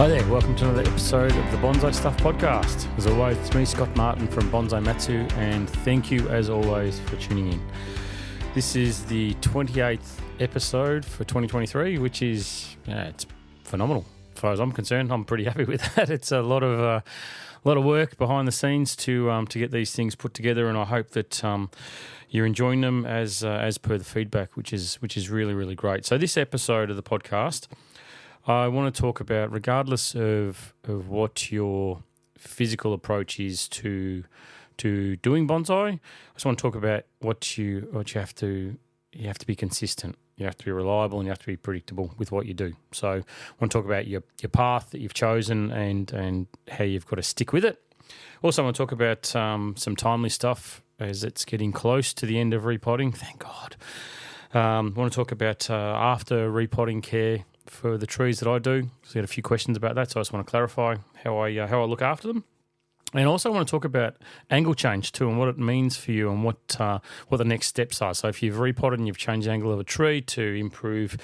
Hi there, welcome to another episode of the Bonsai Stuff podcast. As always, it's me, Scott Martin from Bonsai Matsu, and thank you as always for tuning in. This is the 28th episode for 2023, which is it's phenomenal. As far as I'm concerned, I'm pretty happy with that. It's a lot of work behind the scenes to get these things put together, and I hope that you're enjoying them as per the feedback, which is really, really great. So this episode of the podcast, I want to talk about, regardless of what your physical approach is to doing bonsai, I just want to talk about what you have to be consistent. You have to be reliable and you have to be predictable with what you do. So I want to talk about your path that you've chosen and how you've got to stick with it. Also, I want to talk about some timely stuff as it's getting close to the end of repotting. Thank God. I want to talk about after repotting care for the trees that I do. So I had a few questions about that, so I just want to clarify how I look after them. And also I want to talk about angle change too, and what it means for you, and what the next steps are. So if you've repotted and you've changed the angle of a tree to improve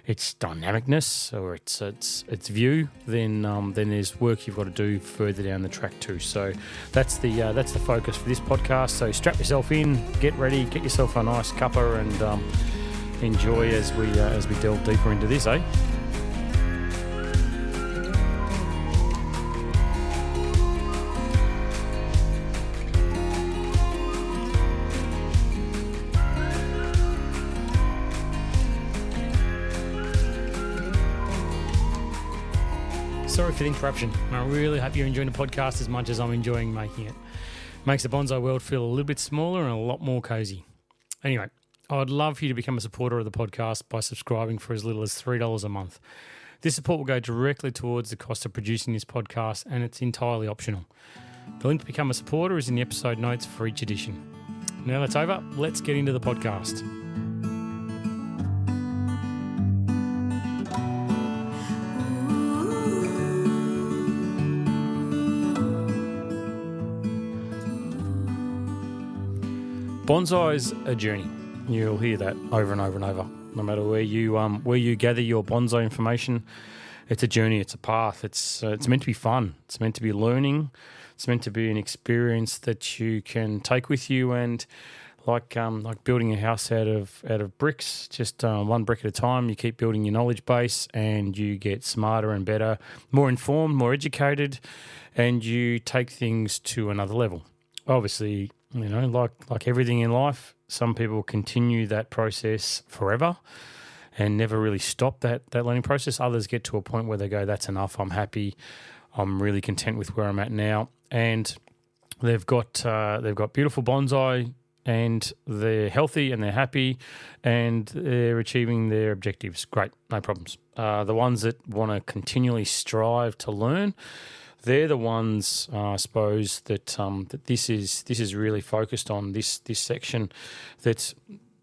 its dynamicness or its view, then there's work you've got to do further down the track too. So that's the focus for this podcast. So strap yourself in, get ready, get yourself a nice cuppa, and enjoy as we delve deeper into this, eh? Sorry for the interruption. I really hope you're enjoying the podcast as much as I'm enjoying making it. Makes the bonsai world feel a little bit smaller and a lot more cozy. Anyway, I'd love for you to become a supporter of the podcast by subscribing for as little as $3 a month. This support will go directly towards the cost of producing this podcast, and it's entirely optional. The link to become a supporter is in the episode notes for each edition. Now that's over, let's get into the podcast. Bonsai's a journey. You'll hear that over and over and over. No matter where you gather your bonsai information, it's a journey, it's a path. It's meant to be fun. It's meant to be learning. It's meant to be an experience that you can take with you, and like building a house out of bricks, just one brick at a time. You keep building your knowledge base, and you get smarter and better, more informed, more educated, and you take things to another level. Obviously, like everything in life, some people continue that process forever and never really stop that learning process. Others get to a point where they go, that's enough, I'm happy, I'm really content with where I'm at now. And they've got beautiful bonsai, and they're healthy and they're happy and they're achieving their objectives. Great, no problems. The ones that want to continually strive to learn, they're the ones, I suppose, that this is really focused on, this section, that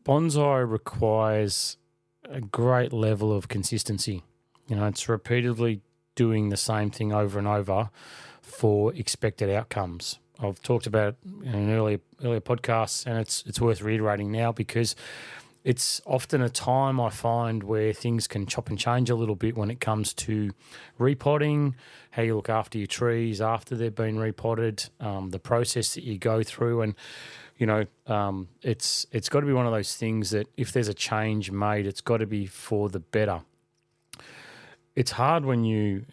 bonsai requires a great level of consistency. It's repeatedly doing the same thing over and over for expected outcomes. I've talked about it in earlier podcasts, and it's worth reiterating now, because it's often a time I find where things can chop and change a little bit when it comes to repotting, how you look after your trees after they've been repotted, the process that you go through. And, it's got to be one of those things that if there's a change made, it's got to be for the better. It's hard when you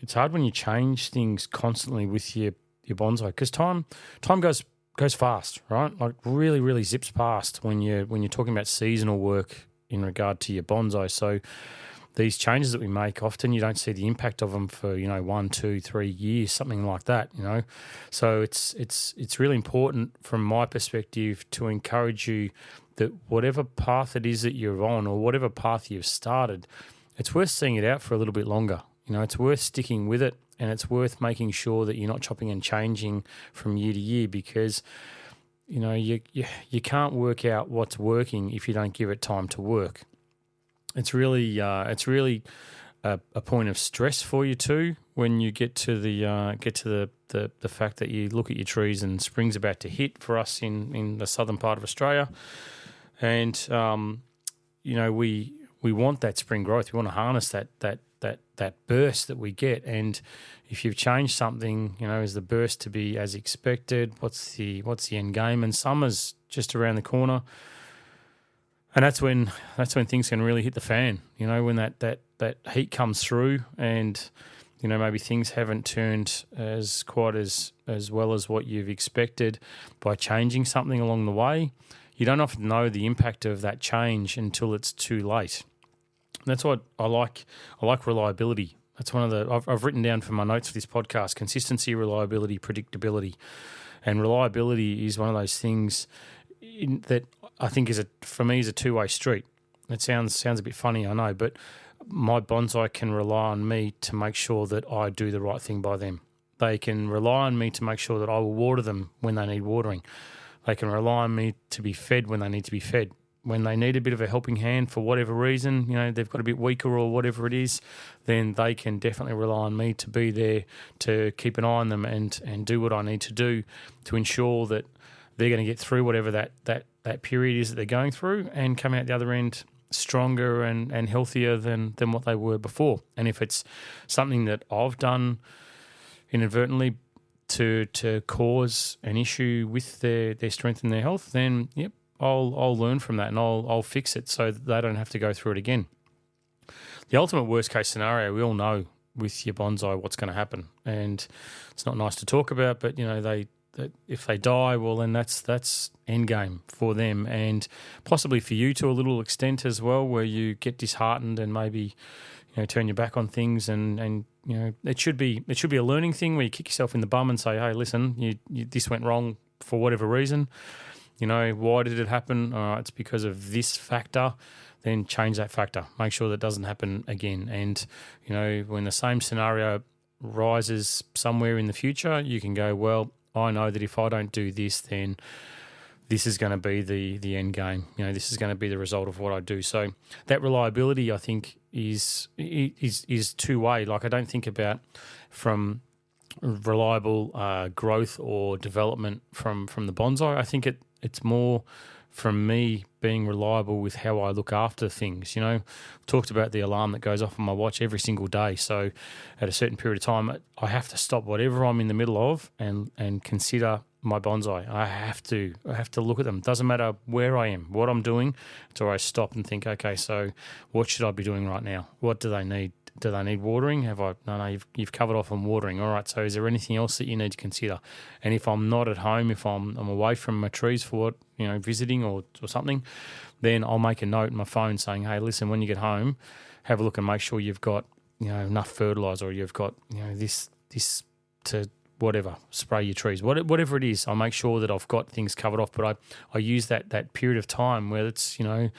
change things constantly with your bonsai, because time goes fast, right? Like really, really zips past when you're talking about seasonal work in regard to your bonsai. So these changes that we make, often you don't see the impact of them for 1, 2, 3 years, something like that. So it's really important from my perspective to encourage you that whatever path it is that you're on, or whatever path you've started, it's worth seeing it out for a little bit longer. It's worth sticking with it. And it's worth making sure that you're not chopping and changing from year to year, because you can't work out what's working if you don't give it time to work. It's really a point of stress for you too when you get to the fact that you look at your trees and spring's about to hit for us in the southern part of Australia, and we want that spring growth. We want to harness that that burst that we get. And if you've changed something, is the burst to be as expected? What's the end game? And summer's just around the corner, and that's when things can really hit the fan. When that heat comes through, and maybe things haven't turned quite as well as what you've expected by changing something along the way. You don't often know the impact of that change until it's too late. And that's what I like. I like reliability. That's one of the I've written down for my notes for this podcast: consistency, reliability, predictability. And reliability is one of those things that I think for me is a two-way street. It sounds a bit funny, I know, but my bonsai can rely on me to make sure that I do the right thing by them. They can rely on me to make sure that I will water them when they need watering. They can rely on me to be fed when they need to be fed. When they need a bit of a helping hand for whatever reason, they've got a bit weaker or whatever it is, then they can definitely rely on me to be there to keep an eye on them and do what I need to do to ensure that they're going to get through whatever that period is that they're going through and come out the other end stronger and healthier than what they were before. And if it's something that I've done inadvertently to cause an issue with their strength and their health, then yep, I'll learn from that and I'll fix it so that they don't have to go through it again. The ultimate worst case scenario, we all know with your bonsai what's going to happen, and it's not nice to talk about, but if they die, well then that's end game for them, and possibly for you to a little extent as well, where you get disheartened and maybe turn your back on things, and it should be a learning thing where you kick yourself in the bum and say, hey, listen, you this went wrong for whatever reason. Why did it happen? It's because of this factor. Then change that factor. Make sure that doesn't happen again. And when the same scenario rises somewhere in the future, you can go, well, I know that if I don't do this, then this is going to be the end game. This is going to be the result of what I do. So that reliability, I think, is two-way. Like, I don't think about from reliable growth or development from the bonsai. I think it's more from me being reliable with how I look after things. Talked about the alarm that goes off on my watch every single day. So at a certain period of time, I have to stop whatever I'm in the middle of and consider my bonsai. I have to look at them. Doesn't matter where I am, what I'm doing. So I stop and think, okay, so what should I be doing right now? What do they need? Do they need watering? No, you've covered off on watering. All right, so is there anything else that you need to consider? And if I'm not at home, if I'm away from my trees for visiting or something, then I'll make a note on my phone saying, hey, listen, when you get home, have a look and make sure you've got enough fertilizer, or you've got this to whatever, spray your trees, whatever it is. I'll make sure that I've got things covered off. But I use that period of time where it's a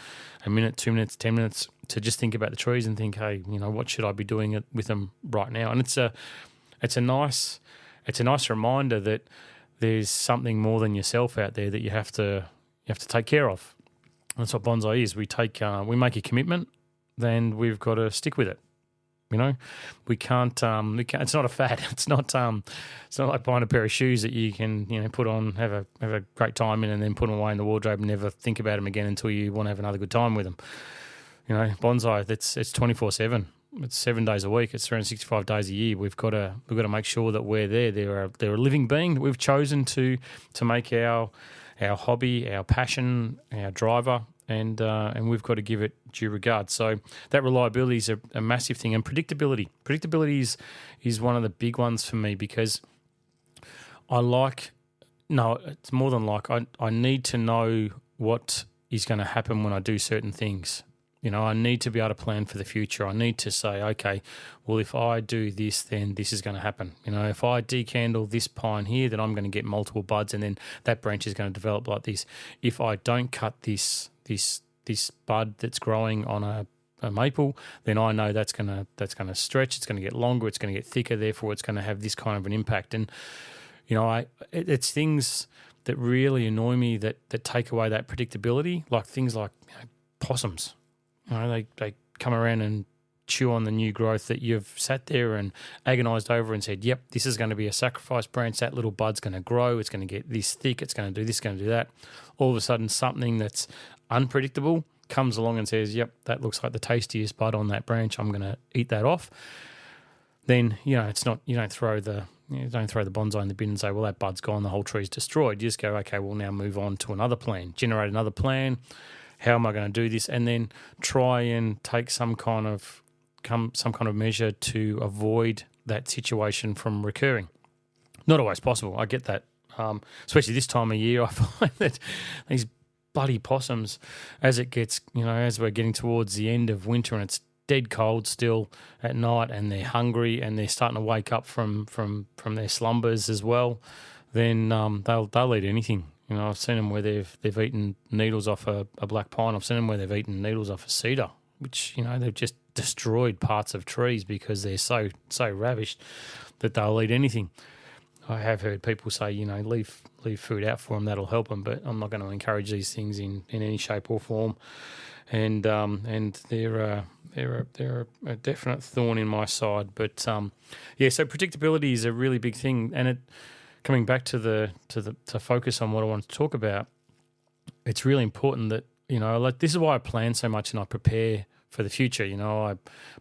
minute, 2 minutes, 10 minutes to just think about the trees and think, hey, what should I be doing with them right now? And it's a nice reminder that there's something more than yourself out there that you have to take care of. And that's what bonsai is. We make a commitment, then we've got to stick with it. We can't. It's not a fad. It's not like buying a pair of shoes that you can put on, have a great time in, and then put them away in the wardrobe and never think about them again until you want to have another good time with them. Bonsai. It's 24/7. It's 7 days a week. It's 365 days a year. We've got to make sure that we're there. They're a living being that we've chosen to make our hobby, our passion, our driver. And we've got to give it due regard. So that reliability is a massive thing. And predictability. Predictability is one of the big ones for me, because it's more than like, I need to know what is going to happen when I do certain things. I need to be able to plan for the future. I need to say, okay, well, if I do this, then this is going to happen. If I decandle this pine here, then I'm going to get multiple buds, and then that branch is going to develop like this. If I don't cut this bud that's growing on a maple, then I know that's going to stretch. It's going to get longer. It's going to get thicker. Therefore, it's going to have this kind of an impact. And it's things that really annoy me that take away that predictability, like things like possums. They come around and chew on the new growth that you've sat there and agonised over and said, yep, this is going to be a sacrifice branch. That little bud's going to grow. It's going to get this thick. It's going to do this, going to do that. All of a sudden, something that's unpredictable comes along and says, yep, that looks like the tastiest bud on that branch, I'm going to eat that off, then, it's not, you don't throw the bonsai in the bin and say, well, that bud's gone, the whole tree's destroyed. You just go, okay, we'll now move on to another plan, generate another plan. How am I going to do this? And then try and take some kind of measure to avoid that situation from recurring. Not always possible. I get that. Especially this time of year, I find that these bloody possums, as it gets, as we're getting towards the end of winter and it's dead cold still at night, and they're hungry and they're starting to wake up from their slumbers as well, then they'll eat anything. I've seen them where they've eaten needles off a black pine. I've seen them where they've eaten needles off a cedar, which they've just destroyed parts of trees because they're so ravished that they'll eat anything. I have heard people say, leave food out for them, that'll help them, but I'm not going to encourage these things in any shape or form. And they're a definite thorn in my side. But so predictability is a really big thing, and coming back to focus on what I want to talk about, it's really important that this is why I plan so much and I prepare for the future. I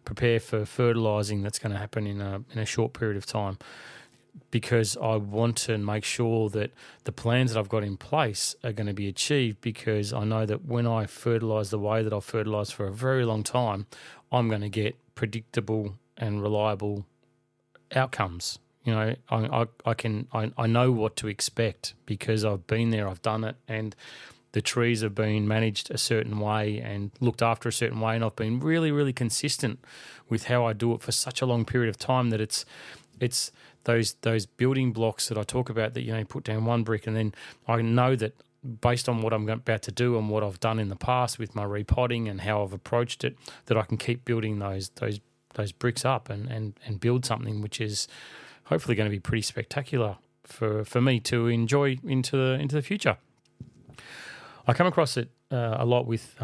prepare for fertilizing that's going to happen in a short period of time, because I want to make sure that the plans that I've got in place are going to be achieved, because I know that when I fertilise the way that I've fertilised for a very long time, I'm going to get predictable and reliable outcomes. I know what to expect because I've been there, I've done it, and the trees have been managed a certain way and looked after a certain way, and I've been really, really consistent with how I do it for such a long period of time that it's those building blocks that I talk about, that you put down one brick, and then I know that based on what I'm about to do and what I've done in the past with my repotting and how I've approached it, that I can keep building those bricks up and build something which is hopefully going to be pretty spectacular for me to enjoy into the future. I come across it a lot with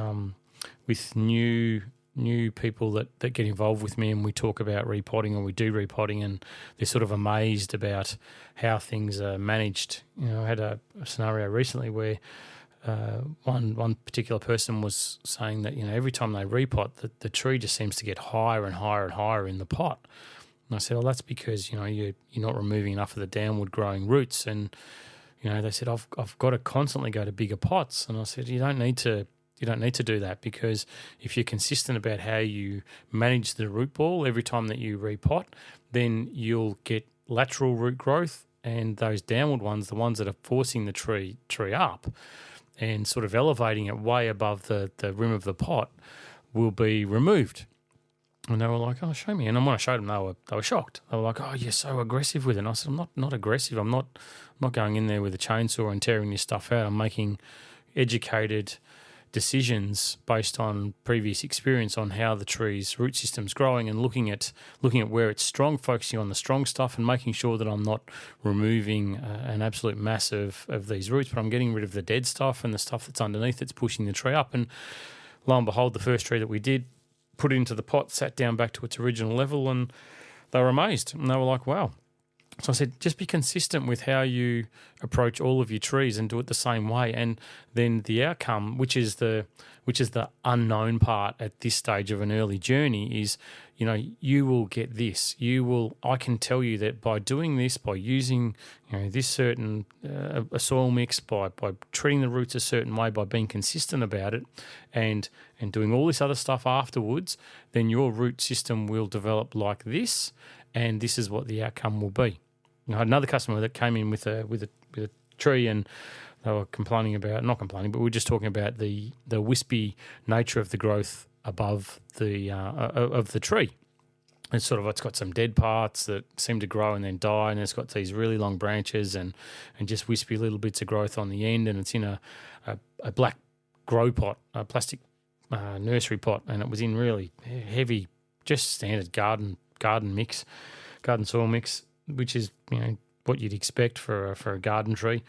new people that get involved with me, and we talk about repotting, or we do repotting, and they're sort of amazed about how things are managed. I had a scenario recently where one particular person was saying that every time they repot, the tree just seems to get higher and higher and higher in the pot. And I said, well, that's because you're not removing enough of the downward growing roots. And they said, I've got to constantly go to bigger pots. And I said, you don't need to do that, because if you're consistent about how you manage the root ball every time that you repot, then you'll get lateral root growth, and those downward ones, the ones that are forcing the tree up and sort of elevating it way above the rim of the pot, will be removed. And they were like, oh, show me. And when I showed them, they were shocked. They were like, oh, you're so aggressive with it. And I said, I'm not aggressive. I'm not going in there with a chainsaw and tearing this stuff out. I'm making educated decisions based on previous experience on how the tree's root system's growing, and looking at where it's strong, focusing on the strong stuff, and making sure that I'm not removing an absolute mass of these roots, but I'm getting rid of the dead stuff and the stuff that's underneath that's pushing the tree up. And lo and behold, the first tree that we did, put it into the pot, sat down back to its original level, and they were amazed. And they were like, wow. So I said, just be consistent with how you approach all of your trees and do it the same way. And then the outcome, which is the unknown part at this stage of an early journey, is, you will get this. I can tell you that by doing this, by using, this certain a soil mix, by treating the roots a certain way, by being consistent about it, and doing all this other stuff afterwards, then your root system will develop like this, and this is what the outcome will be. I had another customer that came in with a tree, and they were not complaining, but we were just talking about the wispy nature of the growth above the of the tree. It's got some dead parts that seem to grow and then die, and it's got these really long branches and just wispy little bits of growth on the end, and it's in a black grow pot, a plastic nursery pot, and it was in really heavy, just standard garden soil mix, which is what you'd expect for a garden tree.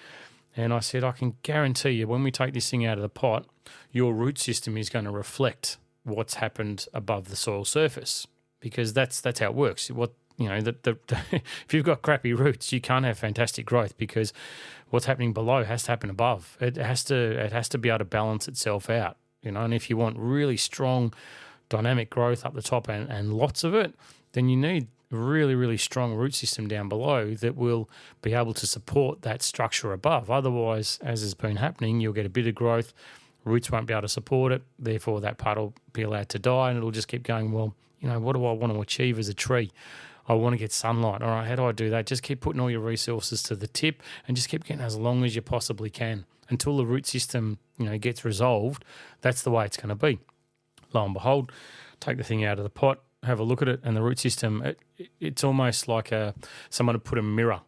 And I said, I can guarantee you, when we take this thing out of the pot, your root system is going to reflect what's happened above the soil surface, because that's how it works. If you've got crappy roots, you can't have fantastic growth, because what's happening below has to happen above. It has to be able to balance itself out. And if you want really strong dynamic growth up the top and lots of it, then you need a really, really strong root system down below that will be able to support that structure above. Otherwise, as has been happening, you'll get a bit of growth, roots won't be able to support it, therefore that part will be allowed to die, and it'll just keep going, well, what do I want to achieve as a tree? I want to get sunlight. All right, how do I do that? Just keep putting all your resources to the tip and just keep getting as long as you possibly can until the root system, gets resolved. That's the way it's going to be. Lo and behold, take the thing out of the pot, have a look at it, and the root system, it's almost like someone had put a mirror,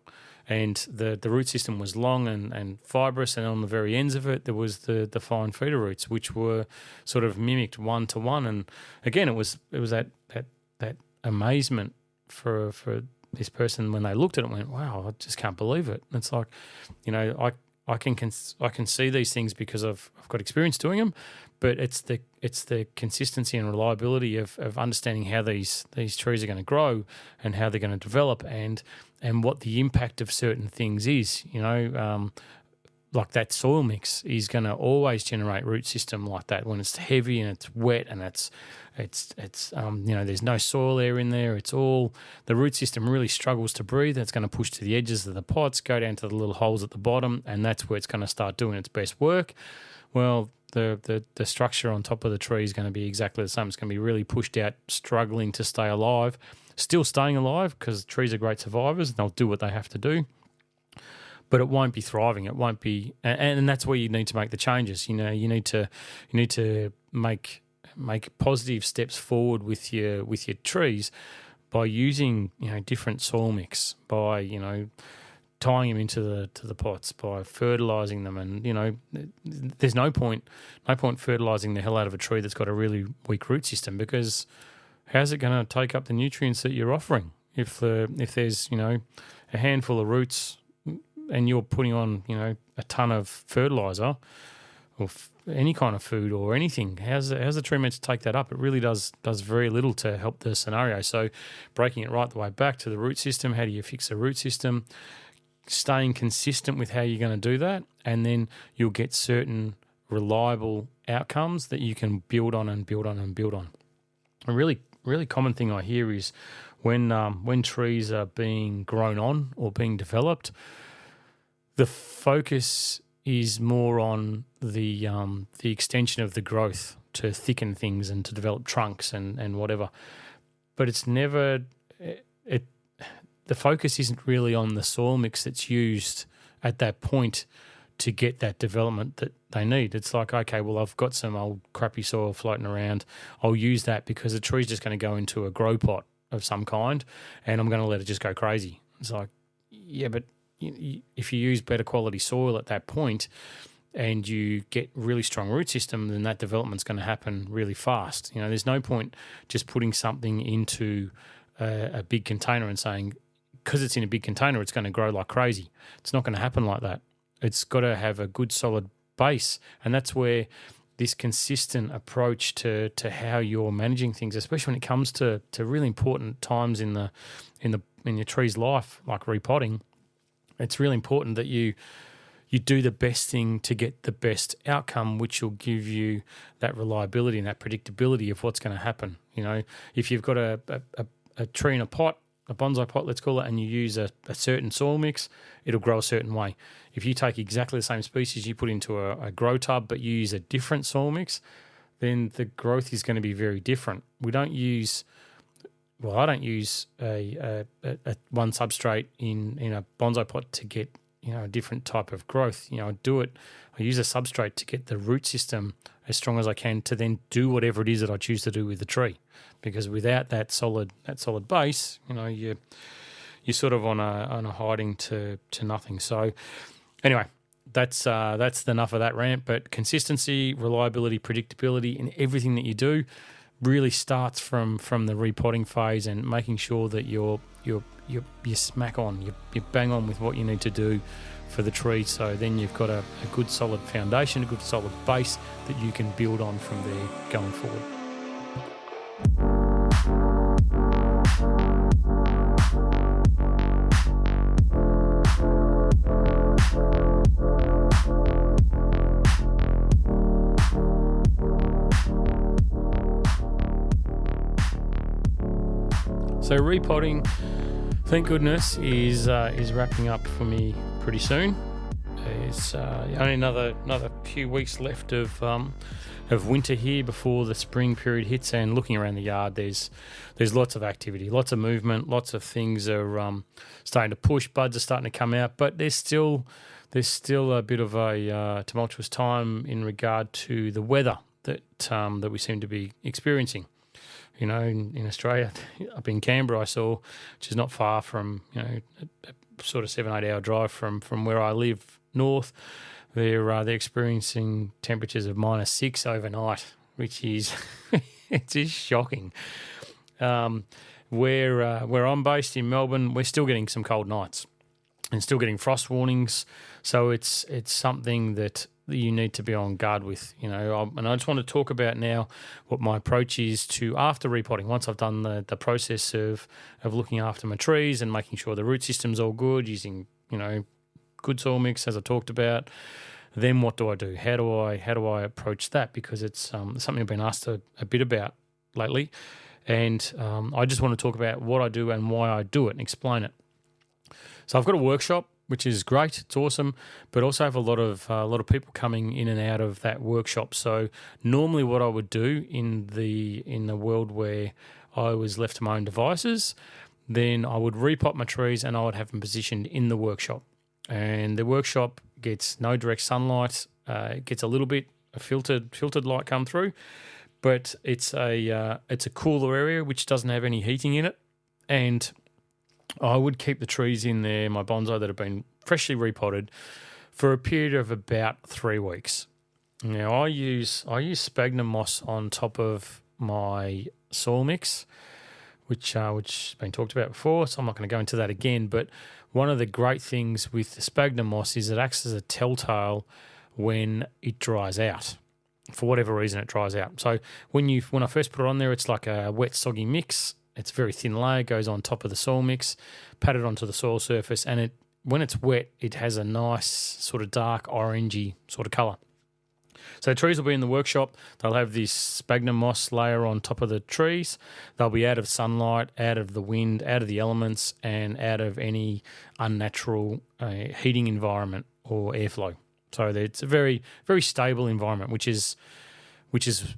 and the root system was long and fibrous, and on the very ends of it there was the fine feeder roots, which were sort of mimicked one to one. And again, it was that amazement for this person when they looked at it and went, wow, I just can't believe it. And it's like, I can see these things because I've got experience doing them, but it's the consistency and reliability of understanding how these trees are going to grow and how they're going to develop and what the impact of certain things is. Like that soil mix is going to always generate root system like that when it's heavy and it's wet and it's there's no soil air in there. It's all the root system really struggles to breathe. It's going to push to the edges of the pots, go down to the little holes at the bottom, and that's where it's going to start doing its best work. Well, the structure on top of the tree is going to be exactly the same. It's going to be really pushed out, struggling to stay alive, still staying alive because trees are great survivors and they'll do what they have to do. But it won't be thriving. It won't be, and that's where you need to make the changes. You need to make positive steps forward with your trees by using different soil mix, by tying them into the pots, by fertilizing them, and there's no point fertilizing the hell out of a tree that's got a really weak root system, because how's it going to take up the nutrients that you're offering if there's a handful of roots and you're putting on, a ton of fertilizer or any kind of food or anything? How's the tree meant to take that up? It really does very little to help the scenario. So breaking it right the way back to the root system, how do you fix the root system? Staying consistent with how you're going to do that, and then you'll get certain reliable outcomes that you can build on and build on and build on. A really, really common thing I hear is when trees are being grown on or being developed, the focus is more on the extension of the growth to thicken things and to develop trunks and whatever. But it's never the focus isn't really on the soil mix that's used at that point to get that development that they need. It's like, okay, well, I've got some old crappy soil floating around. I'll use that because the tree's just going to go into a grow pot of some kind and I'm going to let it just go crazy. It's like, yeah, but if you use better quality soil at that point and you get really strong root system, then that development's going to happen really fast. There's no point just putting something into a big container and saying, because it's in a big container, it's going to grow like crazy. It's not going to happen like that. It's got to have a good solid base, and that's where this consistent approach to how you're managing things, especially when it comes to really important times in your tree's life, like repotting, it's really important that you do the best thing to get the best outcome, which will give you that reliability and that predictability of what's going to happen. If you've got a tree in a pot, a bonsai pot, let's call it, and you use a certain soil mix, it'll grow a certain way. If you take exactly the same species, you put into a grow tub, but you use a different soil mix, then the growth is going to be very different. I don't use a one substrate in a bonsai pot to get a different type of growth. I use a substrate to get the root system as strong as I can to then do whatever it is that I choose to do with the tree. Because without that solid base, you're sort of on a hiding to nothing. So anyway, that's enough of that rant. But consistency, reliability, predictability in everything that you do really starts from the repotting phase and making sure that you're smack on, you bang on with what you need to do for the tree. So then you've got a good solid foundation, a good solid base that you can build on from there going forward. So repotting, thank goodness, is wrapping up for me pretty soon. It's only another few weeks left of winter here before the spring period hits. And looking around the yard, there's lots of activity, lots of movement, lots of things are starting to push. Buds are starting to come out, but there's still a bit of a tumultuous time in regard to the weather that we seem to be experiencing. You know, in Australia, up in Canberra, I saw, which is not far from, a sort of 7-8 hour drive from where I live north. They're experiencing temperatures of -6 overnight, which is it is shocking. Where I'm based in Melbourne, we're still getting some cold nights and still getting frost warnings. So it's something that you need to be on guard with, and I just want to talk about now what my approach is to after repotting. Once I've done the process of looking after my trees and making sure the root system's all good, using, good soil mix as I talked about, then what do I do? How do I approach that? Because it's something I've been asked a bit about lately, and I just want to talk about what I do and why I do it and explain it. So I've got a workshop, which is great. It's awesome, but also have a lot of people coming in and out of that workshop. So normally, what I would do in the world where I was left to my own devices, then I would repot my trees and I would have them positioned in the workshop. And the workshop gets no direct sunlight. It gets a little bit of filtered light come through, but it's a cooler area which doesn't have any heating in it. And I would keep the trees in there, my bonsai that have been freshly repotted, for a period of about 3 weeks. Now I use sphagnum moss on top of my soil mix, which has been talked about before, so I'm not going to go into that again. But one of the great things with the sphagnum moss is it acts as a telltale when it dries out. For whatever reason, it dries out. So when I first put it on there, it's like a wet, soggy mix. It's a very thin layer, goes on top of the soil mix, patted onto the soil surface, and when it's wet, it has a nice sort of dark orangey sort of colour. So the trees will be in the workshop. They'll have this sphagnum moss layer on top of the trees. They'll be out of sunlight, out of the wind, out of the elements, and out of any unnatural heating environment or airflow. So it's a very, very stable environment, which is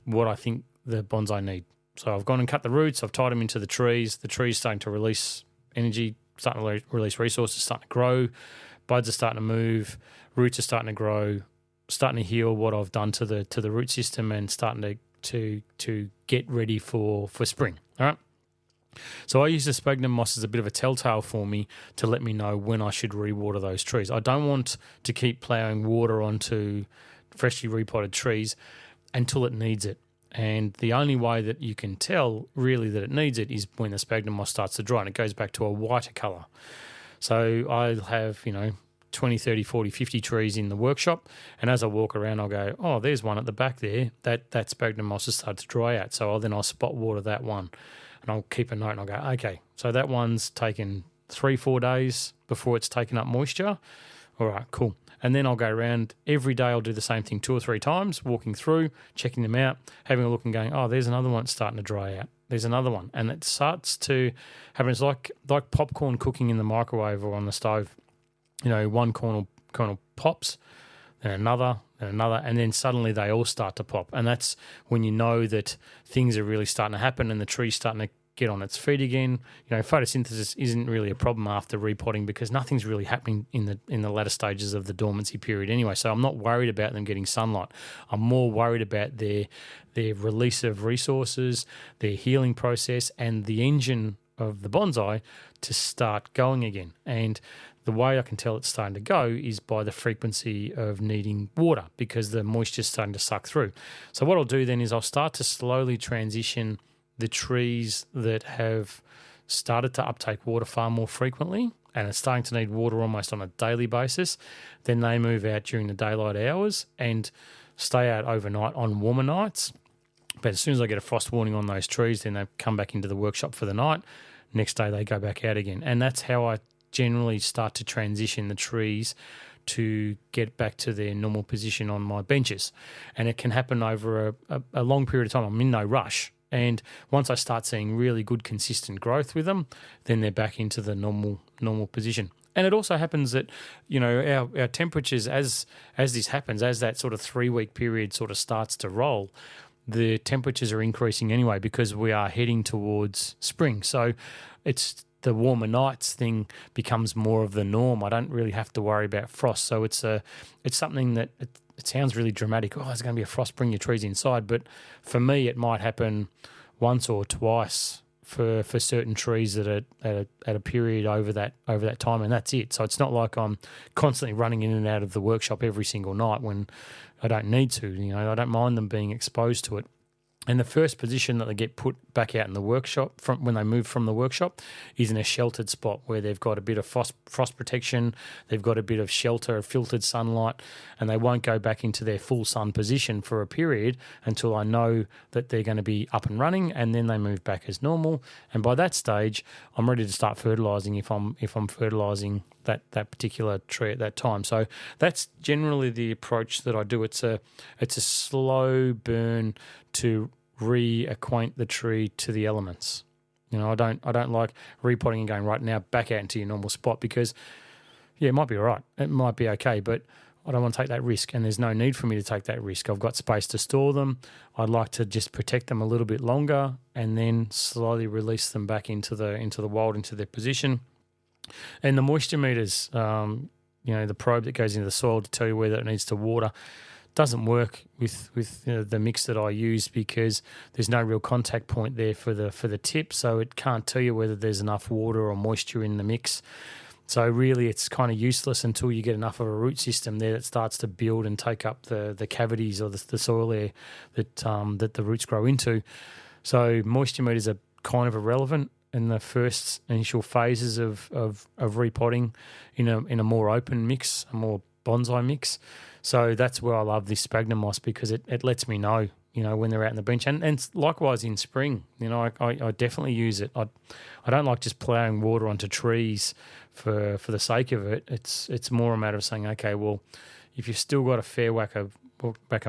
what I think the bonsai need. So I've gone and cut the roots. I've tied them into the trees. The tree's starting to release energy, starting to release resources, starting to grow. Buds are starting to move. Roots are starting to grow, starting to heal what I've done to the root system, and starting to get ready for spring. All right. So I use the sphagnum moss as a bit of a telltale for me to let me know when I should rewater those trees. I don't want to keep ploughing water onto freshly repotted trees until it needs it. And the only way that you can tell really that it needs it is when the sphagnum moss starts to dry and it goes back to a whiter colour. So I'll have, 20, 30, 40, 50 trees in the workshop, and as I walk around I'll go, oh, there's one at the back there. That sphagnum moss has started to dry out. So I'll spot water that one, and I'll keep a note and I'll go, okay, so that one's taken 3-4 days before it's taken up moisture. All right, cool. And then I'll go around every day. I'll do the same thing 2 or 3 times, walking through, checking them out, having a look and going, oh, there's another one starting to dry out. There's another one. And it starts to happen. It's like popcorn cooking in the microwave or on the stove. One kernel pops, then another, and then suddenly they all start to pop. And that's when you know that things are really starting to happen and the tree's starting to get on its feet again. Photosynthesis isn't really a problem after repotting because nothing's really happening in the latter stages of the dormancy period anyway. So I'm not worried about them getting sunlight. I'm more worried about their release of resources, their healing process, and the engine of the bonsai to start going again. And the way I can tell it's starting to go is by the frequency of needing water because the moisture's starting to suck through. So what I'll do then is I'll start to slowly transition the trees that have started to uptake water far more frequently and are starting to need water almost on a daily basis. Then they move out during the daylight hours and stay out overnight on warmer nights. But as soon as I get a frost warning on those trees, then they come back into the workshop for the night. Next day they go back out again. And that's how I generally start to transition the trees to get back to their normal position on my benches. And it can happen over a long period of time. I'm in no rush. And once I start seeing really good consistent growth with them, then they're back into the normal position. And it also happens that, our temperatures, as this happens, as that sort of 3-week period sort of starts to roll, the temperatures are increasing anyway because we are heading towards spring. So it's the warmer nights thing becomes more of the norm. I don't really have to worry about frost. So it's something that it sounds really dramatic. Oh, there's going to be a frost, bring your trees inside. But for me, it might happen once or twice for certain trees that are at a period over that time, and that's it. So it's not like I'm constantly running in and out of the workshop every single night when I don't need to. I don't mind them being exposed to it. And the first position that they get put back out in the workshop when they move from the workshop is in a sheltered spot where they've got a bit of frost protection, they've got a bit of shelter, filtered sunlight, and they won't go back into their full sun position for a period until I know that they're going to be up and running, and then they move back as normal. And by that stage, I'm ready to start fertilising if I'm fertilising that particular tree at that time. So that's generally the approach that I do. It's a slow burn to reacquaint the tree to the elements. I don't like repotting and going right now back out into your normal spot because, it might be all right. It might be okay, but I don't want to take that risk, and there's no need for me to take that risk. I've got space to store them. I'd like to just protect them a little bit longer and then slowly release them back into the wild, into their position. And the moisture meters, the probe that goes into the soil to tell you whether it needs to water, doesn't work with the mix that I use because there's no real contact point there for the tip, so it can't tell you whether there's enough water or moisture in the mix. So really it's kind of useless until you get enough of a root system there that starts to build and take up the cavities or the soil there that the roots grow into. So moisture meters are kind of irrelevant in the first initial phases of repotting in a more open mix, a more bonsai mix. So that's where I love this sphagnum moss because it lets me know, when they're out on the bench. And likewise in spring, I definitely use it. I don't like just ploughing water onto trees for the sake of it. It's more a matter of saying, okay, well, if you've still got a fair whack of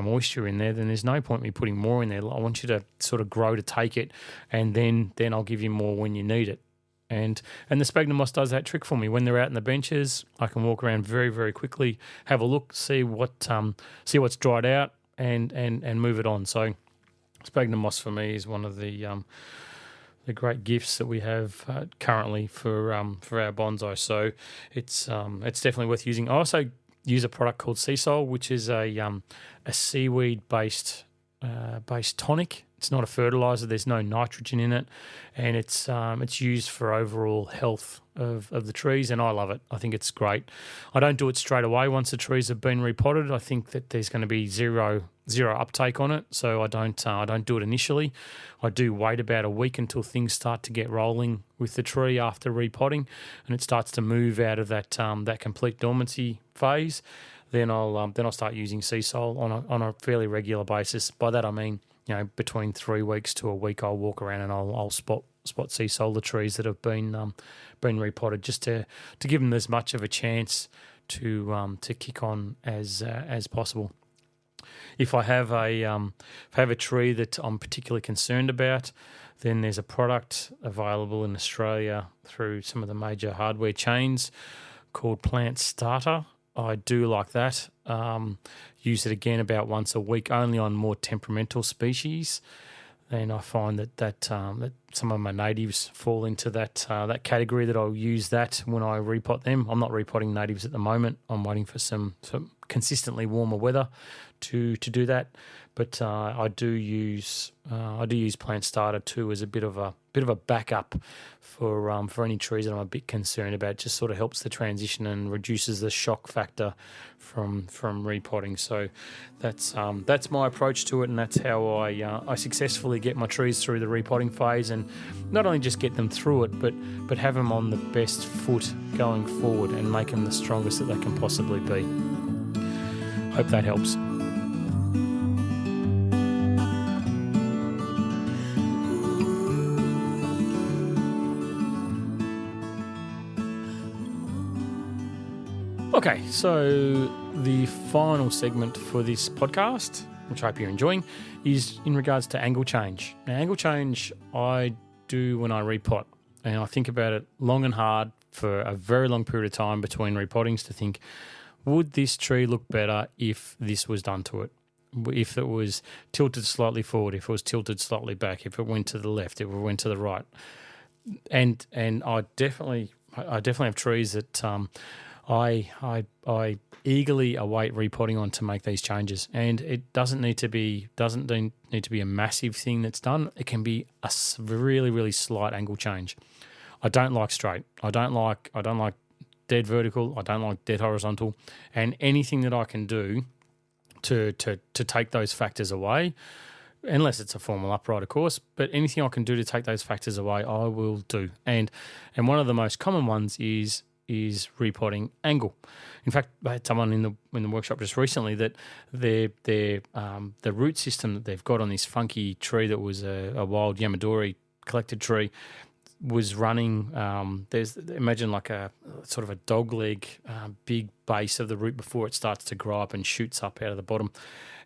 moisture in there, then there's no point me putting more in there. I want you to sort of grow to take it, and then I'll give you more when you need it. And the sphagnum moss does that trick for me. When they're out in the benches, I can walk around very, very quickly, have a look, see what's dried out, and move it on. So sphagnum moss for me is one of the great gifts that we have currently for our bonsai. So it's definitely worth using. I also use a product called Sea Soul, which is a seaweed based tonic. It's not a fertilizer. There's no nitrogen in it, and it's used for overall health of the trees, and I love it. I think it's great. I don't do it straight away once the trees have been repotted. I think that there's going to be zero uptake on it, so I don't do it initially. I do wait about a week until things start to get rolling with the tree after repotting, and it starts to move out of that complete dormancy phase. Then I'll start using Sea Soul on a fairly regular basis. By that I mean, between 3 weeks to a week, I'll walk around and I'll spot Sea Soul the trees that have been repotted, just to give them as much of a chance to kick on as possible. If I have a tree that I'm particularly concerned about, then there's a product available in Australia through some of the major hardware chains called Plant Starter. I do like that. Use it again about once a week, only on more temperamental species. And I find that some of my natives fall into that category, that I'll use that when I repot them. I'm not repotting natives at the moment. I'm waiting for some consistently warmer weather to do that. But I do use Plant Starter too as a bit of a backup for any trees that I'm a bit concerned about. It just sort of helps the transition and reduces the shock factor from repotting. So that's my approach to it, and that's how I successfully get my trees through the repotting phase, and not only just get them through it, but have them on the best foot going forward and make them the strongest that they can possibly be. Hope that helps. Okay, so the final segment for this podcast which I hope you're enjoying, is in regards to angle change. Now, angle change I do when I repot, and I think about it long and hard for a very long period of time between repottings to think, would this tree look better if this was done to it? If it was tilted slightly forward, if it was tilted slightly back, if it went to the left, if it went to the right. And I definitely have trees that I eagerly await repotting on to make these changes. And it doesn't need to be a massive thing that's done. It can be a really, really slight angle change. I don't like straight. I don't like dead vertical. I don't like dead horizontal. And anything that I can do to take those factors away, unless it's a formal upright, of course, but anything I can do to take those factors away, I will do. And one of the most common ones is repotting angle. In fact, I had someone in the workshop just recently that the root system that they've got on this funky tree that was a wild Yamadori collected tree was running. Imagine like a sort of a dog leg, big base of the root before it starts to grow up and shoots up out of the bottom.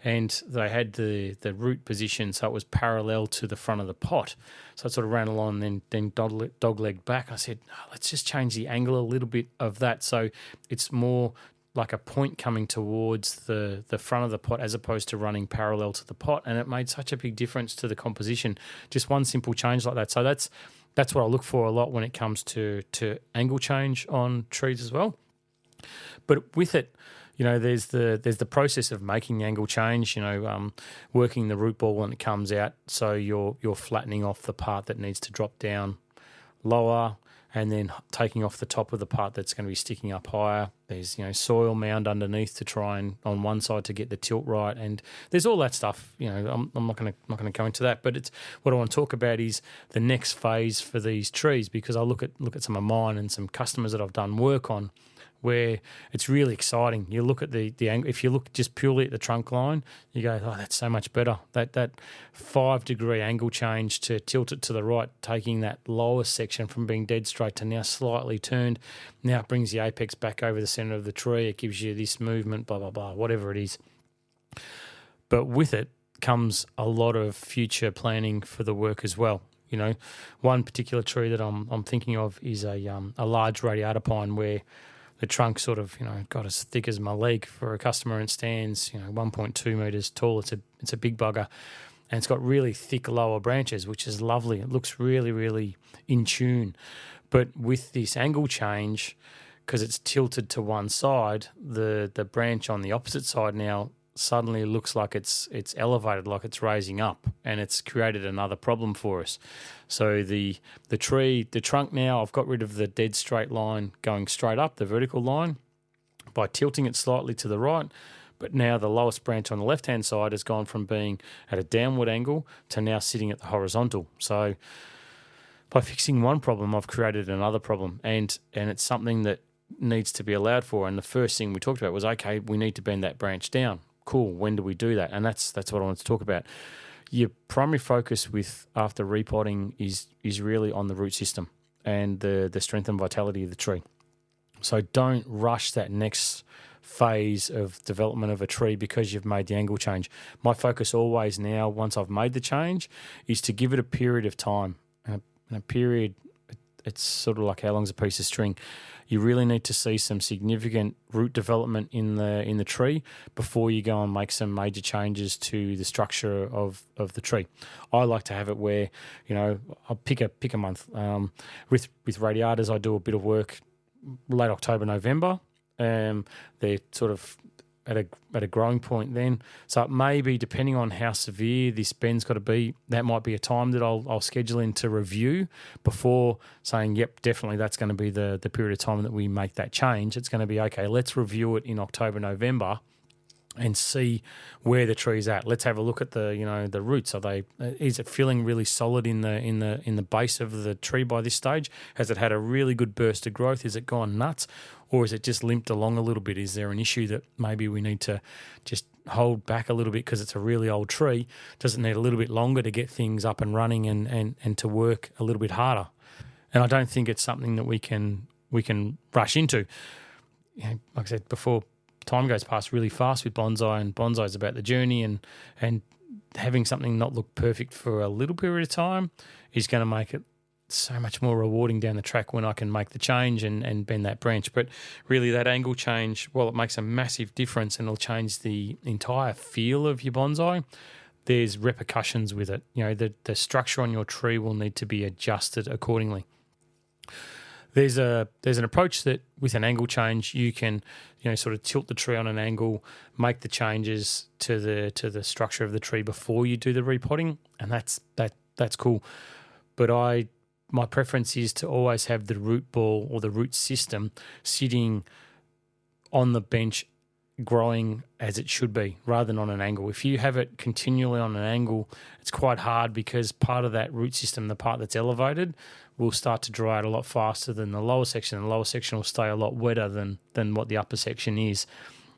And they had the root position so it was parallel to the front of the pot. So it sort of ran along and then dog legged back. I said, let's just change the angle a little bit of that so it's more like a point coming towards the front of the pot as opposed to running parallel to the pot. And it made such a big difference to the composition. Just one simple change like that. So that's what I look for a lot when it comes to angle change on trees as well. But with it, there's the process of making the angle change, working the root ball when it comes out. So you're flattening off the part that needs to drop down lower and then taking off the top of the part that's going to be sticking up higher. There's, soil mound underneath to try and on one side to get the tilt right. And there's all that stuff, I'm not going to go into that, but it's what I want to talk about is the next phase for these trees, because I look at some of mine and some customers that I've done work on, where it's really exciting. You look at the angle. If you look just purely at the trunk line, you go, oh, that's so much better. That 5 degree angle change to tilt it to the right, taking that lower section from being dead straight to now slightly turned. Now it brings the apex back over the center of the tree. It gives you this movement, blah, blah, blah, whatever it is. But with it comes a lot of future planning for the work as well. One particular tree that I'm thinking of is a large radiata pine where the trunk sort of, got as thick as my leg for a customer and stands, 1.2 metres tall. It's a big bugger. And it's got really thick lower branches, which is lovely. It looks really, really in tune. But with this angle change, because it's tilted to one side, the branch on the opposite side now suddenly looks like it's elevated, like it's raising up, and it's created another problem for us. So the trunk now, I've got rid of the dead straight line going straight up, the vertical line, by tilting it slightly to the right. But now the lowest branch on the left-hand side has gone from being at a downward angle to now sitting at the horizontal. So by fixing one problem, I've created another problem, and it's something that needs to be allowed for. And the first thing we talked about was, okay, we need to bend that branch down. Cool. When do we do that? And that's what I want to talk about. Your primary focus after repotting is really on the root system and the strength and vitality of the tree. So don't rush that next phase of development of a tree because you've made the angle change. My focus always now, once I've made the change, is to give it a period of time. And a period, it's sort of like how long's a piece of string. You really need to see some significant root development in the tree before you go and make some major changes to the structure of the tree. I like to have it where, I'll pick a month. With radiatas, I do a bit of work late October, November. They're sort of at a growing point then. So it may be, depending on how severe this bend's got to be, that might be a time that I'll schedule in to review before saying, yep, definitely that's going to be the period of time that we make that change. It's going to be, okay, let's review it in October, November and see where the tree's at. Let's have a look at the roots. Is it feeling really solid in the base of the tree by this stage? Has it had a really good burst of growth? Is it gone nuts? Or is it just limped along a little bit? Is there an issue that maybe we need to just hold back a little bit because it's a really old tree? Does it need a little bit longer to get things up and running and to work a little bit harder? And I don't think it's something that we can rush into. Like I said before, time goes past really fast with bonsai, and bonsai is about the journey, and having something not look perfect for a little period of time is going to make it so much more rewarding down the track when I can make the change and bend that branch. But really that angle change, while it makes a massive difference and it'll change the entire feel of your bonsai, there's repercussions with it. You know, the structure on your tree will need to be adjusted accordingly. There's an approach that with an angle change you can, you know, sort of tilt the tree on an angle, make the changes to the structure of the tree before you do the repotting, and that's cool. But my preference is to always have the root ball or the root system sitting on the bench growing as it should be rather than on an angle. If you have it continually on an angle, it's quite hard because part of that root system, the part that's elevated, will start to dry out a lot faster than the lower section. The lower section will stay a lot wetter than what the upper section is.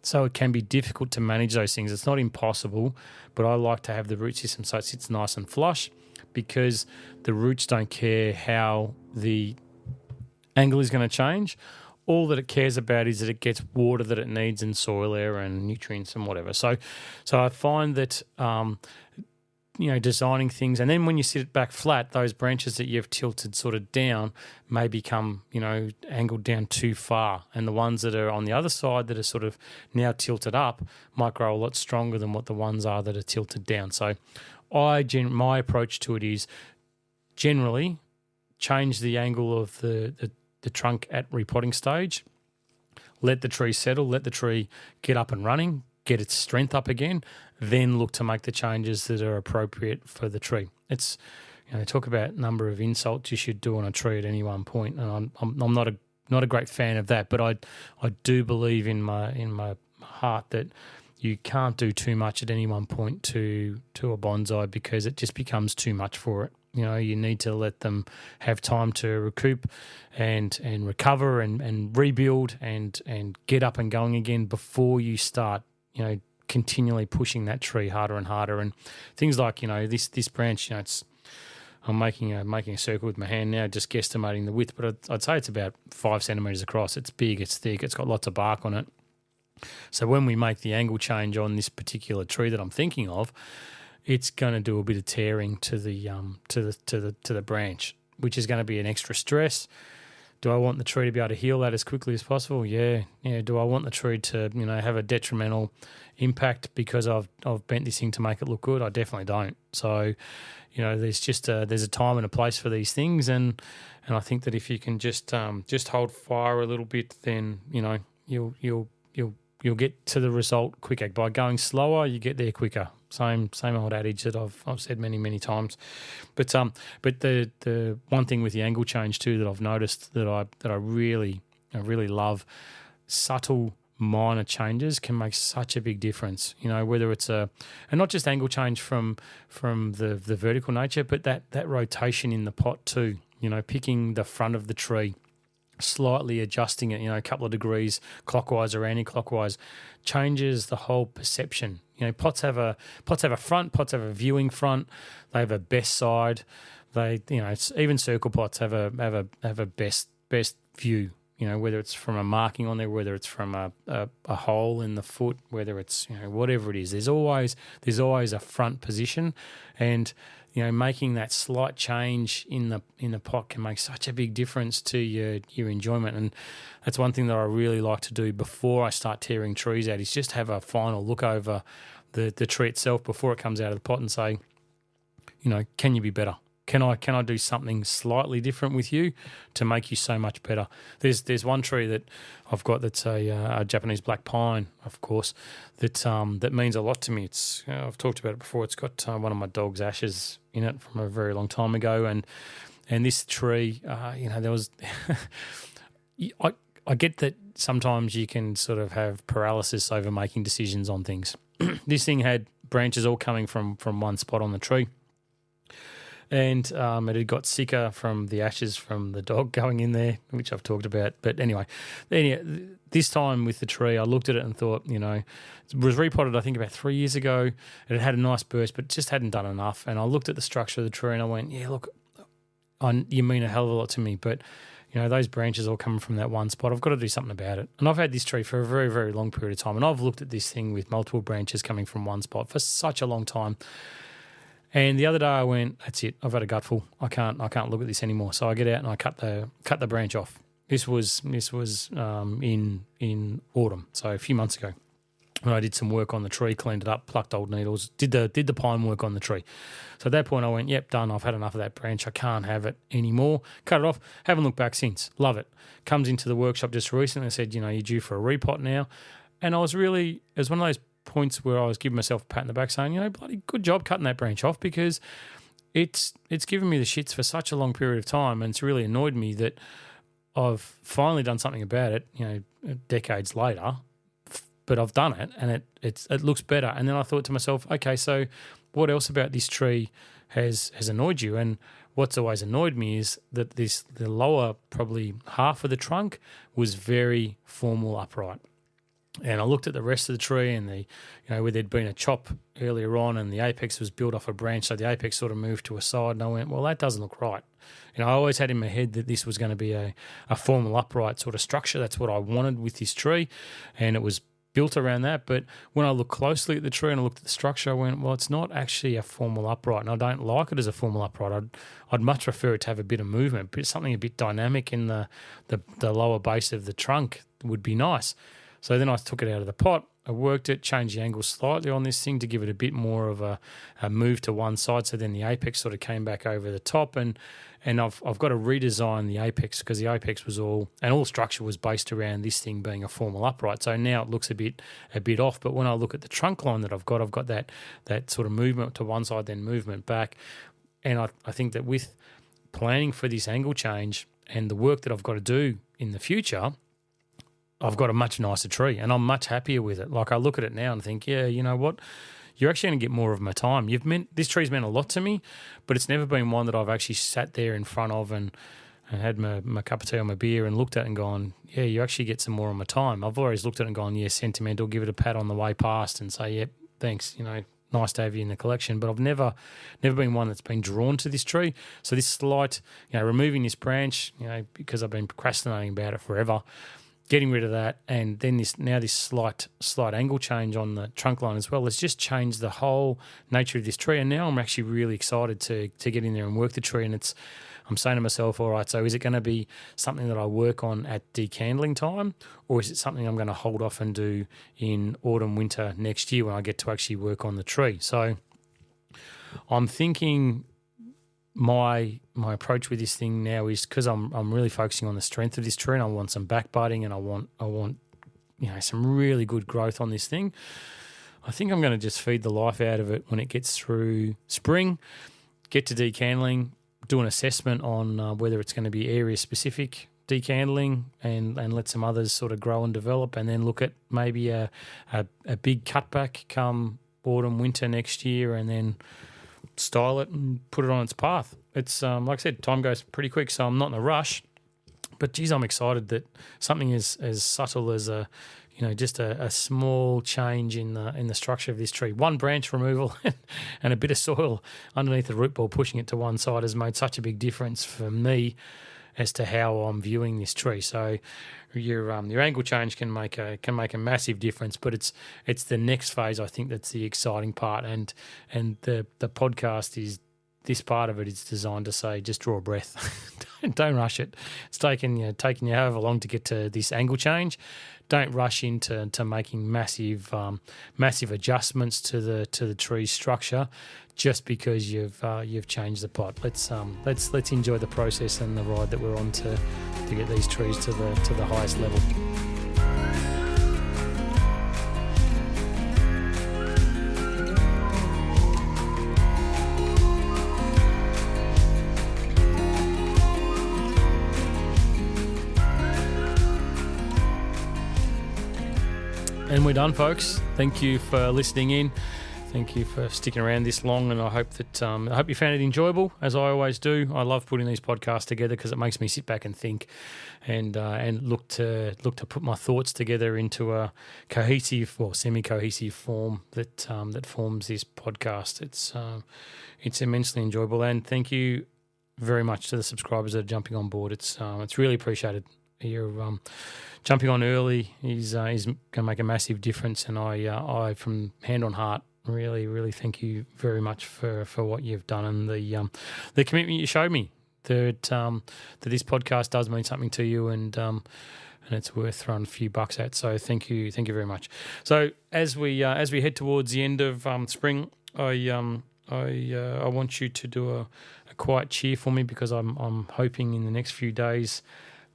So it can be difficult to manage those things. It's not impossible, but I like to have the root system so it sits nice and flush, because the roots don't care how the angle is going to change. All that it cares about is that it gets water that it needs and soil air and nutrients and whatever. So I find that, designing things, and then when you sit it back flat, those branches that you've tilted sort of down may become, angled down too far. And the ones that are on the other side that are sort of now tilted up might grow a lot stronger than what the ones are that are tilted down. So my approach to it is generally change the angle of the trunk at repotting stage, let the tree settle, let the tree get up and running, get its strength up again, then look to make the changes that are appropriate for the tree. It's, they talk about number of insults you should do on a tree at any one point, and I'm not a great fan of that, but I do believe in my heart that you can't do too much at any one point to a bonsai, because it just becomes too much for it. You need to let them have time to recoup and recover and rebuild and get up and going again before you start, continually pushing that tree harder and harder. And things like, this branch, I'm making a circle with my hand now, just guesstimating the width, but I'd say it's about 5 centimetres across. It's big, it's thick, it's got lots of bark on it. So when we make the angle change on this particular tree that I'm thinking of, it's going to do a bit of tearing to the branch, which is going to be an extra stress. Do I want the tree to be able to heal that as quickly as possible? Yeah. Do I want the tree to have a detrimental impact because I've bent this thing to make it look good? I definitely don't. So there's a time and a place for these things, and I think that if you can just hold fire a little bit, then you'll get to the result quicker. By going slower, you get there quicker. Same old adage that I've said many, many times. But the one thing with the angle change too that I've noticed that I really love, subtle minor changes can make such a big difference. Whether it's and not just angle change from the vertical nature, but that rotation in the pot too. Picking the front of the tree, slightly adjusting it, a couple of degrees clockwise or anti-clockwise, changes the whole perception. Pots have a front, pots have a viewing front, they have a best side. They, even circle pots have a best view. Whether it's from a marking on there, whether it's from a hole in the foot, whether it's whatever it is. There's always a front position, and making that slight change in the pot can make such a big difference to your enjoyment. And that's one thing that I really like to do before I start tearing trees out, is just have a final look over the tree itself before it comes out of the pot and say, can you be better? Can I do something slightly different with you to make you so much better? There's one tree that I've got that's a Japanese black pine, of course, that means a lot to me. It's I've talked about it before. It's got one of my dog's ashes in it from a very long time ago, and this tree, there was. I get that sometimes you can sort of have paralysis over making decisions on things. This thing had branches all coming from one spot on the tree. And it had got sicker from the ashes from the dog going in there, which I've talked about. But anyway, this time with the tree, I looked at it and thought, it was repotted, I think, about 3 years ago. It had a nice burst, but just hadn't done enough. And I looked at the structure of the tree and I went, yeah, look, you mean a hell of a lot to me. But, those branches all coming from that one spot. I've got to do something about it. And I've had this tree for a very, very long period of time, and I've looked at this thing with multiple branches coming from one spot for such a long time. And the other day I went, that's it. I've had a gutful. I can't look at this anymore. So I get out and I cut the branch off. This was in autumn, so a few months ago. When I did some work on the tree, cleaned it up, plucked old needles, did the pine work on the tree. So at that point I went, yep, done. I've had enough of that branch. I can't have it anymore. Cut it off. Haven't looked back since. Love it. Comes into the workshop just recently and said, you're due for a repot now. And it was one of those points where I was giving myself a pat in the back saying, bloody good job cutting that branch off, because it's given me the shits for such a long period of time, and it's really annoyed me that I've finally done something about it, decades later. But I've done it, and it looks better. And then I thought to myself, okay, so what else about this tree has annoyed you? And what's always annoyed me is that the lower probably half of the trunk was very formal upright. And I looked at the rest of the tree, and where there'd been a chop earlier on, and the apex was built off a branch, so the apex sort of moved to a side, and I went, well, that doesn't look right. I always had in my head that this was going to be a formal upright sort of structure. That's what I wanted with this tree, and it was built around that. But when I looked closely at the tree and I looked at the structure, I went, well, it's not actually a formal upright, and I don't like it as a formal upright. I'd much prefer it to have a bit of movement, but something a bit dynamic in the lower base of the trunk would be nice. So then I took it out of the pot, I worked it, changed the angle slightly on this thing to give it a bit more of a move to one side, so then the apex sort of came back over the top, and I've got to redesign the apex, because the apex was all structure was based around this thing being a formal upright. So now it looks a bit off. But when I look at the trunk line that I've got that sort of movement to one side, then movement back. And I think that with planning for this angle change and the work that I've got to do in the future, I've got a much nicer tree, and I'm much happier with it. Like, I look at it now and think, yeah, you know what? You're actually going to get more of my time. This tree's meant a lot to me, but it's never been one that I've actually sat there in front of and had my cup of tea or my beer and looked at and gone, yeah, you actually get some more of my time. I've always looked at it and gone, yeah, sentimental, give it a pat on the way past and say, yep, thanks, nice to have you in the collection. But I've never been one that's been drawn to this tree. So this slight, removing this branch, because I've been procrastinating about it forever, getting rid of that, and then this slight angle change on the trunk line as well has just changed the whole nature of this tree. And now I'm actually really excited to get in there and work the tree. And I'm saying to myself, all right, so is it going to be something that I work on at decandling time, or is it something I'm going to hold off and do in autumn, winter next year when I get to actually work on the tree? So I'm thinking my approach with this thing now is, because I'm really focusing on the strength of this tree, and I want some back budding, and I want some really good growth on this thing. I think I'm going to just feed the life out of it when it gets through spring, get to decandling, do an assessment on whether it's going to be area specific decandling, and let some others sort of grow and develop, and then look at maybe a big cutback come autumn, winter next year, and then style it and put it on its path. It's like I said, time goes pretty quick, so I'm not in a rush. But geez, I'm excited that something as subtle as just a small change in the structure of this tree, one branch removal and a bit of soil underneath the root ball, pushing it to one side, has made such a big difference for me as to how I'm viewing this tree. So your angle change can make a massive difference, but it's the next phase, I think, that's the exciting part, and the podcast is, this part of it is designed to say, just draw a breath. Don't rush it. It's taking you however long to get to this angle change. Don't rush into making massive adjustments to the tree's structure just because you've changed the pot. Let's enjoy the process and the ride that we're on to get these trees to the highest level. And we're done, folks. Thank you for listening in. Thank you for sticking around this long, and I hope you found it enjoyable, as I always do. I love putting these podcasts together because it makes me sit back and think, and look to put my thoughts together into a cohesive or semi-cohesive form that forms this podcast. It's immensely enjoyable, and thank you very much to the subscribers that are jumping on board. It's really appreciated. You're jumping on early is going to make a massive difference, and I from hand on heart, really thank you very much for what you've done and the commitment you showed me that this podcast does mean something to you, and it's worth throwing a few bucks at. So thank you very much. So as we head towards the end of spring, I want you to do a quiet cheer for me, because I'm hoping in the next few days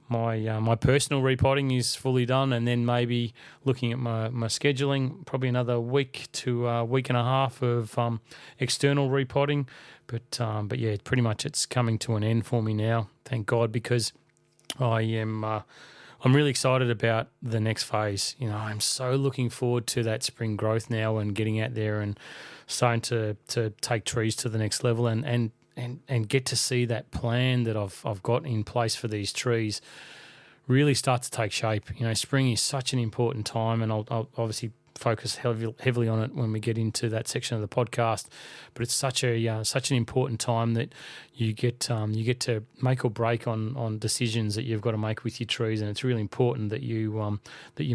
my personal repotting is fully done, and then maybe looking at my scheduling, probably another week to a week and a half of external repotting. But yeah, pretty much it's coming to an end for me now, thank God, because I'm really excited about the next phase. You know, I'm so looking forward to that spring growth now and getting out there and starting to take trees to the next level and get to see that plan that I've got in place for these trees really start to take shape. You know, spring is such an important time, and I'll obviously focus heavily on it when we get into that section of the podcast. But it's such an important time that you get to make or break on decisions that you've got to make with your trees, and it's really important that you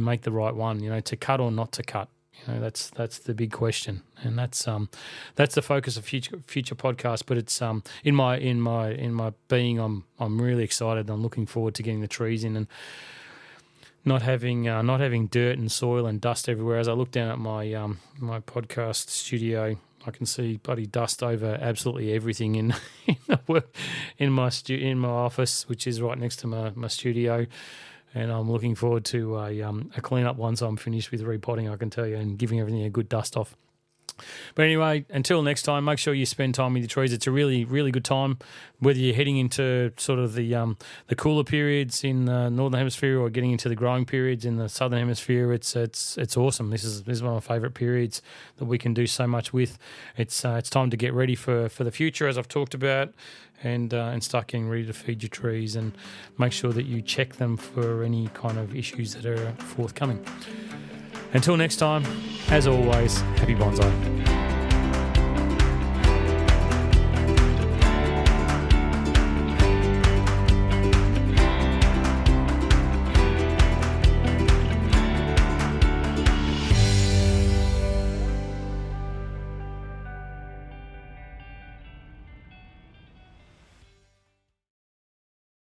make the right one. You know, to cut or not to cut. You know, that's the big question, and that's the focus of future podcasts. But it's in my being, I'm really excited. I'm looking forward to getting the trees in and not having dirt and soil and dust everywhere. As I look down at my my podcast studio, I can see bloody dust over absolutely everything in my office, which is right next to my studio. And I'm looking forward to a clean up once I'm finished with repotting, I can tell you, and giving everything a good dust off. But anyway, until next time, make sure you spend time with your trees. It's a really, really good time, whether you're heading into sort of the cooler periods in the Northern Hemisphere or getting into the growing periods in the Southern Hemisphere. It's awesome. This is one of my favourite periods that we can do so much with. It's time to get ready for the future, as I've talked about, and start getting ready to feed your trees, and make sure that you check them for any kind of issues that are forthcoming. Until next time, as always, happy bonsai.